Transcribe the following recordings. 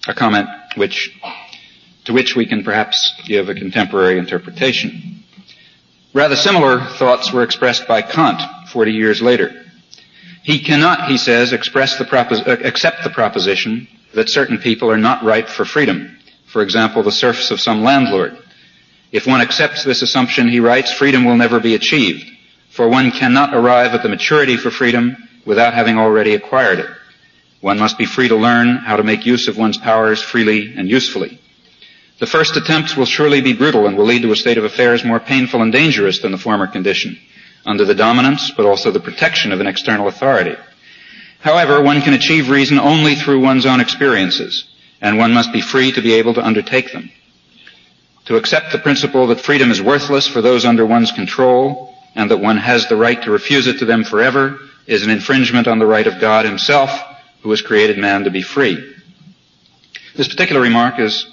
a comment to which we can perhaps give a contemporary interpretation. Rather similar thoughts were expressed by Kant 40 years later. He cannot, he says, accept the proposition that certain people are not ripe for freedom. For example, the serfs of some landlord. If one accepts this assumption, he writes, freedom will never be achieved, for one cannot arrive at the maturity for freedom without having already acquired it. One must be free to learn how to make use of one's powers freely and usefully. The first attempts will surely be brutal and will lead to a state of affairs more painful and dangerous than the former condition, under the dominance but also the protection of an external authority. However, one can achieve reason only through one's own experiences, and one must be free to be able to undertake them. To accept the principle that freedom is worthless for those under one's control, and that one has the right to refuse it to them forever, is an infringement on the right of God himself, who has created man to be free. This particular remark is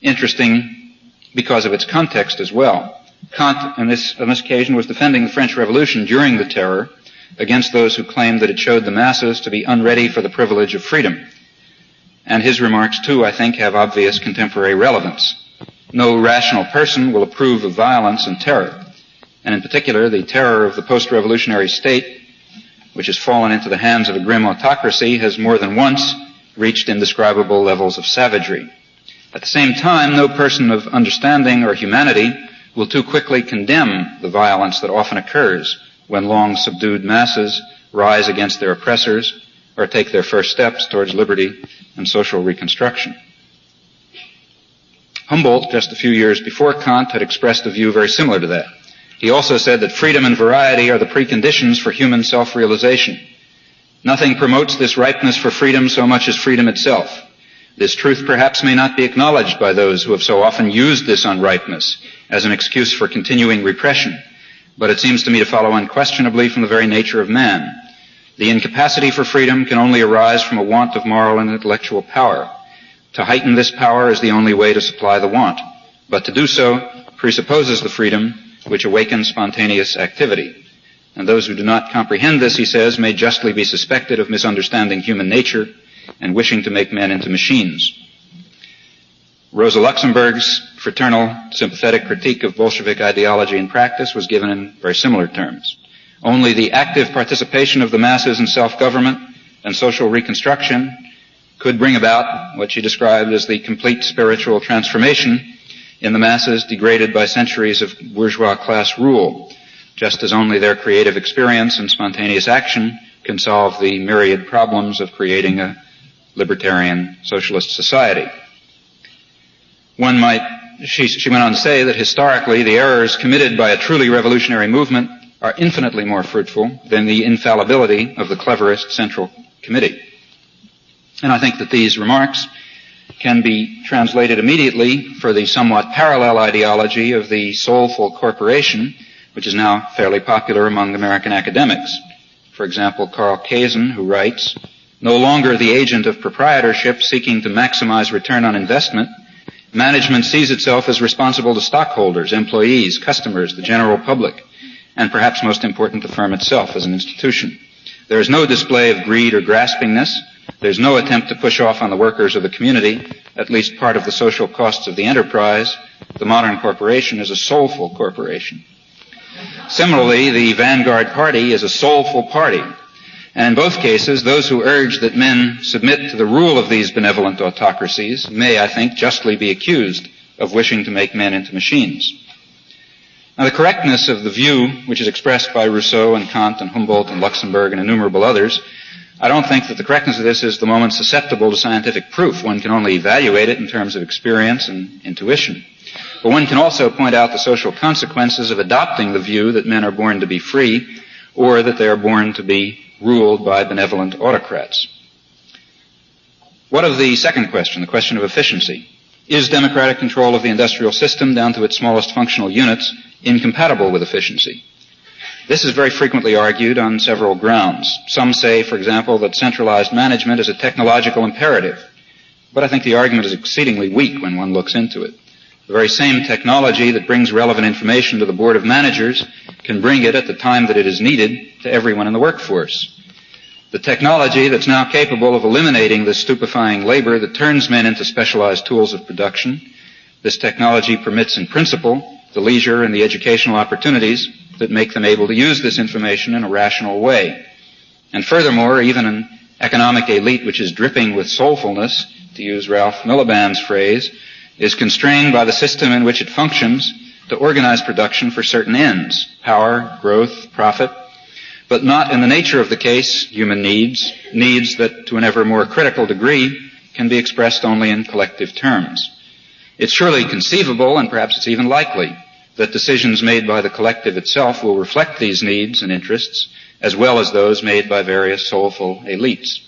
interesting because of its context as well. Kant, on this occasion, was defending the French Revolution during the Terror against those who claimed that it showed the masses to be unready for the privilege of freedom. And his remarks, too, I think, have obvious contemporary relevance. No rational person will approve of violence and terror, and in particular the terror of the post-revolutionary state, which has fallen into the hands of a grim autocracy, has more than once reached indescribable levels of savagery. At the same time, no person of understanding or humanity will too quickly condemn the violence that often occurs when long subdued masses rise against their oppressors or take their first steps towards liberty and social reconstruction. Humboldt, just a few years before Kant, had expressed a view very similar to that. He also said that freedom and variety are the preconditions for human self-realization. Nothing promotes this ripeness for freedom so much as freedom itself. This truth perhaps may not be acknowledged by those who have so often used this unripeness as an excuse for continuing repression, but it seems to me to follow unquestionably from the very nature of man. The incapacity for freedom can only arise from a want of moral and intellectual power. To heighten this power is the only way to supply the want, but to do so presupposes the freedom which awakens spontaneous activity. And those who do not comprehend this, he says, may justly be suspected of misunderstanding human nature and wishing to make men into machines. Rosa Luxemburg's fraternal, sympathetic critique of Bolshevik ideology and practice was given in very similar terms. Only the active participation of the masses in self-government and social reconstruction could bring about what she described as the complete spiritual transformation in the masses degraded by centuries of bourgeois class rule, just as only their creative experience and spontaneous action can solve the myriad problems of creating a libertarian socialist society. She went on to say that historically the errors committed by a truly revolutionary movement are infinitely more fruitful than the infallibility of the cleverest central committee. And I think that these remarks can be translated immediately for the somewhat parallel ideology of the soulful corporation, which is now fairly popular among American academics. For example, Carl Kazin, who writes, "No longer the agent of proprietorship seeking to maximize return on investment, management sees itself as responsible to stockholders, employees, customers, the general public, and perhaps most important, the firm itself as an institution. There is no display of greed or graspingness. There's no attempt to push off on the workers of the community at least part of the social costs of the enterprise. The modern corporation is a soulful corporation." Similarly, the vanguard party is a soulful party. And in both cases, those who urge that men submit to the rule of these benevolent autocracies may, I think, justly be accused of wishing to make men into machines. Now, the correctness of the view which is expressed by Rousseau and Kant and Humboldt and Luxemburg and innumerable others, I don't think that the correctness of this is the moment susceptible to scientific proof. One can only evaluate it in terms of experience and intuition. But one can also point out the social consequences of adopting the view that men are born to be free or that they are born to be ruled by benevolent autocrats. What of the second question, the question of efficiency? Is democratic control of the industrial system down to its smallest functional units incompatible with efficiency? This is very frequently argued on several grounds. Some say, for example, that centralized management is a technological imperative. But I think the argument is exceedingly weak when one looks into it. The very same technology that brings relevant information to the board of managers can bring it at the time that it is needed to everyone in the workforce. The technology that's now capable of eliminating this stupefying labor that turns men into specialized tools of production, this technology permits in principle the leisure and the educational opportunities that make them able to use this information in a rational way. And furthermore, even an economic elite which is dripping with soulfulness, to use Ralph Miliband's phrase, is constrained by the system in which it functions to organize production for certain ends, power, growth, profit, but not in the nature of the case human needs that to an ever more critical degree can be expressed only in collective terms. It's surely conceivable, and perhaps it's even likely, that decisions made by the collective itself will reflect these needs and interests, as well as those made by various soulful elites.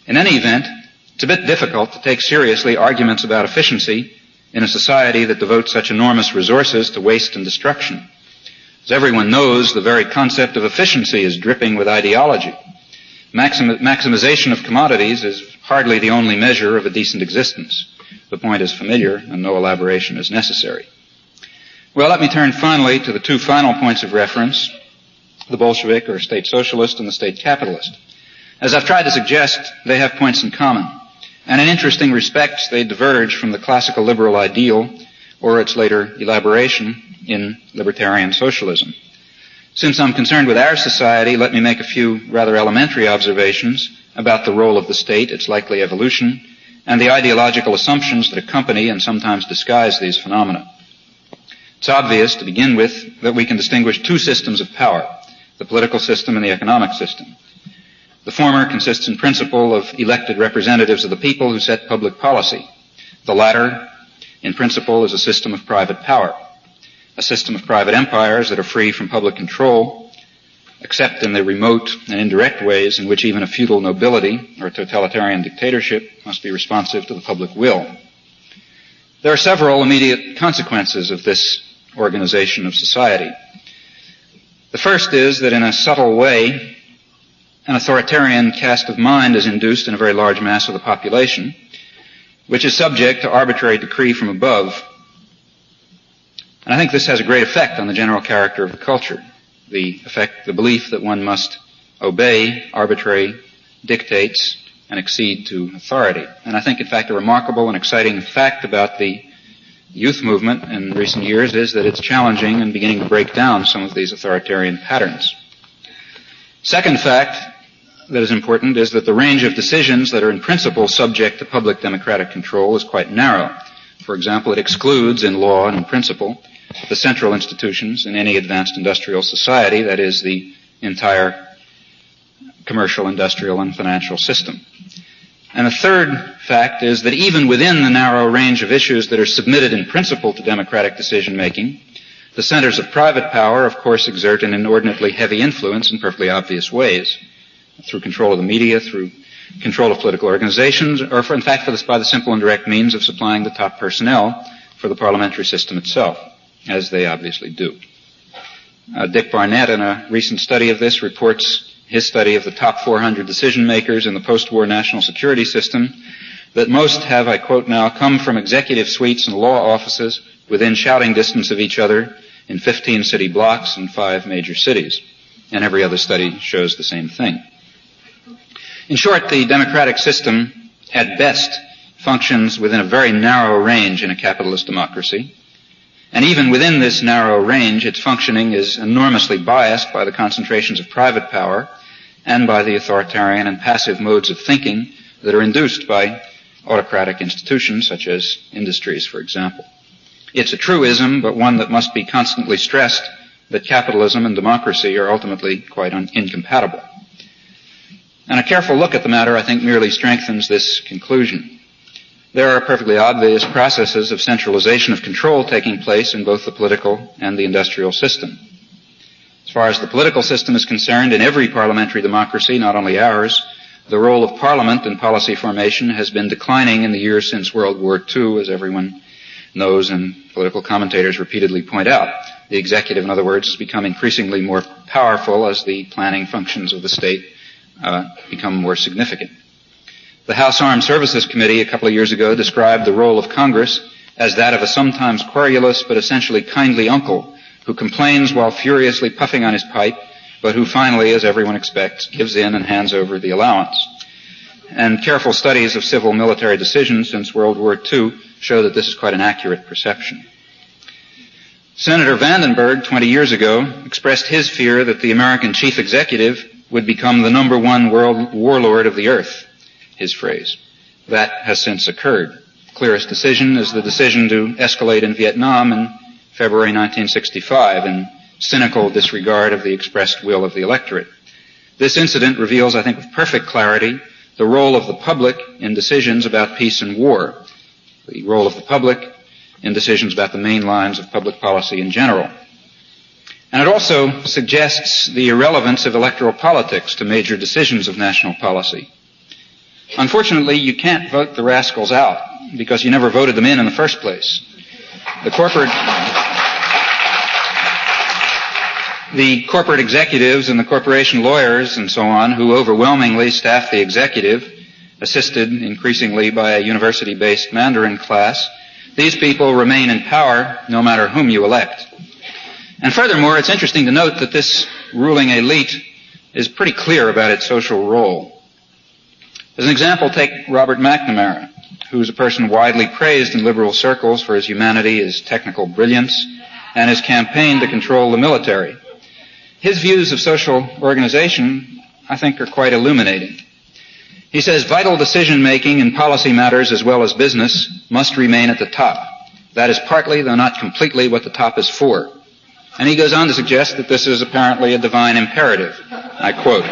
In any event, it's a bit difficult to take seriously arguments about efficiency in a society that devotes such enormous resources to waste and destruction. As everyone knows, the very concept of efficiency is dripping with ideology. Maximization of commodities is hardly the only measure of a decent existence. The point is familiar, and no elaboration is necessary. Well, let me turn finally to the two final points of reference, the Bolshevik or state socialist and the state capitalist. As I've tried to suggest, they have points in common, and in interesting respects they diverge from the classical liberal ideal or its later elaboration in libertarian socialism. Since I'm concerned with our society, let me make a few rather elementary observations about the role of the state, its likely evolution, and the ideological assumptions that accompany and sometimes disguise these phenomena. It's obvious, to begin with, that we can distinguish two systems of power, the political system and the economic system. The former consists in principle of elected representatives of the people who set public policy. The latter, in principle, is a system of private power, a system of private empires that are free from public control, except in the remote and indirect ways in which even a feudal nobility or a totalitarian dictatorship must be responsive to the public will. There are several immediate consequences of this organization of society. The first is that in a subtle way, an authoritarian cast of mind is induced in a very large mass of the population, which is subject to arbitrary decree from above. And I think this has a great effect on the general character of the culture. The belief that one must obey arbitrary dictates and accede to authority. And I think, in fact, a remarkable and exciting fact about the youth movement in recent years is that it's challenging and beginning to break down some of these authoritarian patterns. Second fact that is important is that the range of decisions that are in principle subject to public democratic control is quite narrow. For example, it excludes in law and in principle the central institutions in any advanced industrial society, that is, the entire commercial, industrial, and financial system. And the third fact is that even within the narrow range of issues that are submitted in principle to democratic decision-making, the centers of private power, of course, exert an inordinately heavy influence in perfectly obvious ways, through control of the media, through control of political organizations, or in fact by the simple and direct means of supplying the top personnel for the parliamentary system itself, as they obviously do. Dick Barnett, in a recent study of this, reports his study of the top 400 decision makers in the post-war national security system, that most have, I quote now, come from executive suites and law offices within shouting distance of each other in 15 city blocks in 5 major cities. And every other study shows the same thing. In short, the democratic system, at best, functions within a very narrow range in a capitalist democracy. And even within this narrow range, its functioning is enormously biased by the concentrations of private power and by the authoritarian and passive modes of thinking that are induced by autocratic institutions such as industries, for example. It's a truism, but one that must be constantly stressed, that capitalism and democracy are ultimately quite incompatible. And a careful look at the matter, I think, merely strengthens this conclusion. There are perfectly obvious processes of centralization of control taking place in both the political and the industrial system. As far as the political system is concerned, in every parliamentary democracy, not only ours, the role of parliament in policy formation has been declining in the years since World War II, as everyone knows and political commentators repeatedly point out. The executive, in other words, has become increasingly more powerful as the planning functions of the state become more significant. The House Armed Services Committee a couple of years ago described the role of Congress as that of a sometimes querulous but essentially kindly uncle who complains while furiously puffing on his pipe but who finally, as everyone expects, gives in and hands over the allowance. And careful studies of civil military decisions since World War II show that this is quite an accurate perception. Senator Vandenberg, 20 years ago, expressed his fear that the American chief executive would become the #1 world warlord of the earth, his phrase. That has since occurred. The clearest decision is the decision to escalate in Vietnam in February 1965 in cynical disregard of the expressed will of the electorate. This incident reveals, I think, with perfect clarity, the role of the public in decisions about peace and war, the role of the public in decisions about the main lines of public policy in general. And it also suggests the irrelevance of electoral politics to major decisions of national policy. Unfortunately, you can't vote the rascals out because you never voted them in the first place. The corporate executives and the corporation lawyers and so on who overwhelmingly staff the executive, assisted increasingly by a university-based Mandarin class, these people remain in power no matter whom you elect. And furthermore, it's interesting to note that this ruling elite is pretty clear about its social role. As an example, take Robert McNamara, who is a person widely praised in liberal circles for his humanity, his technical brilliance, and his campaign to control the military. His views of social organization, I think, are quite illuminating. He says vital decision-making in policy matters as well as business must remain at the top. That is partly, though not completely, what the top is for. And he goes on to suggest that this is apparently a divine imperative. I quote,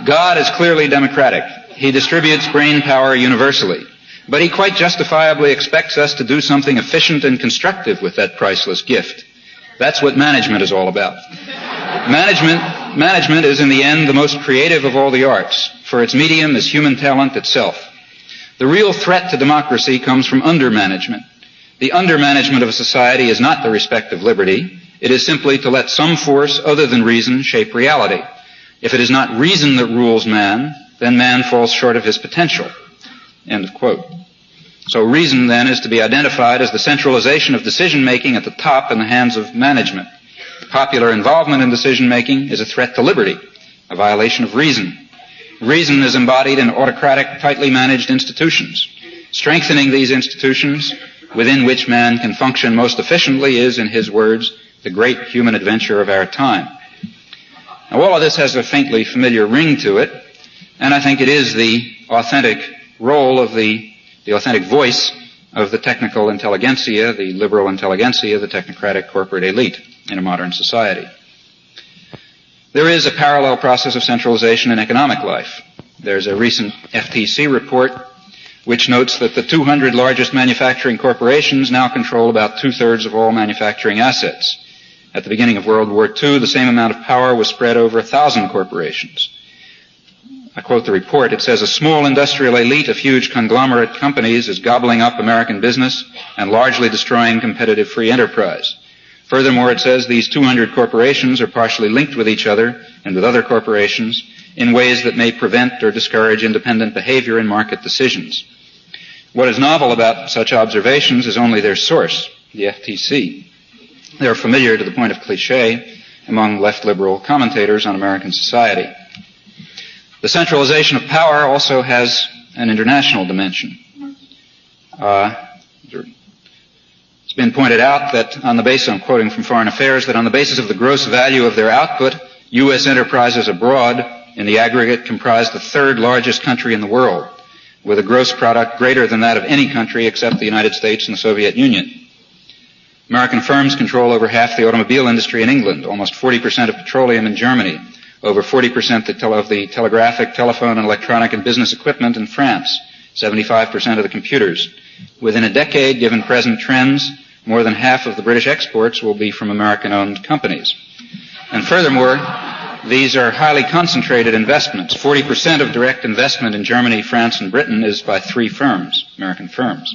"God is clearly democratic. He distributes brain power universally. But he quite justifiably expects us to do something efficient and constructive with that priceless gift. That's what management is all about. Management is in the end the most creative of all the arts, for its medium is human talent itself. The real threat to democracy comes from undermanagement. The undermanagement of a society is not the respect of liberty. It is simply to let some force other than reason shape reality. If it is not reason that rules man, then man falls short of his potential." End of quote. So reason, then, is to be identified as the centralization of decision-making at the top in the hands of management. Popular involvement in decision-making is a threat to liberty, a violation of reason. Reason is embodied in autocratic, tightly managed institutions. Strengthening these institutions, within which man can function most efficiently, is, in his words, the great human adventure of our time. Now, all of this has a faintly familiar ring to it, and I think it is the authentic role of the authentic voice of the technical intelligentsia, the liberal intelligentsia, the technocratic corporate elite in a modern society. There is a parallel process of centralization in economic life. There's a recent FTC report which notes that the 200 largest manufacturing corporations now control about 2/3 of all manufacturing assets. At the beginning of World War II, the same amount of power was spread over 1,000 corporations. I quote the report. It says, "A small industrial elite of huge conglomerate companies is gobbling up American business and largely destroying competitive free enterprise. Furthermore, it says these 200 corporations are partially linked with each other and with other corporations in ways that may prevent or discourage independent behavior in market decisions." What is novel about such observations is only their source, the FTC. They are familiar to the point of cliché among left-liberal commentators on American society. The centralization of power also has an international dimension. It's been pointed out that on the basis, I'm quoting from Foreign Affairs, that on the basis of the gross value of their output, U.S. enterprises abroad in the aggregate comprise the third largest country in the world, with a gross product greater than that of any country except the United States and the Soviet Union. American firms control over half the automobile industry in England, almost 40% of petroleum in Germany, over 40% of the telegraphic, telephone, and electronic and business equipment in France, 75% of the computers. Within a decade, given present trends, more than half of the British exports will be from American-owned companies. And furthermore, these are highly concentrated investments. 40% of direct investment in Germany, France, and Britain is by 3 firms, American firms.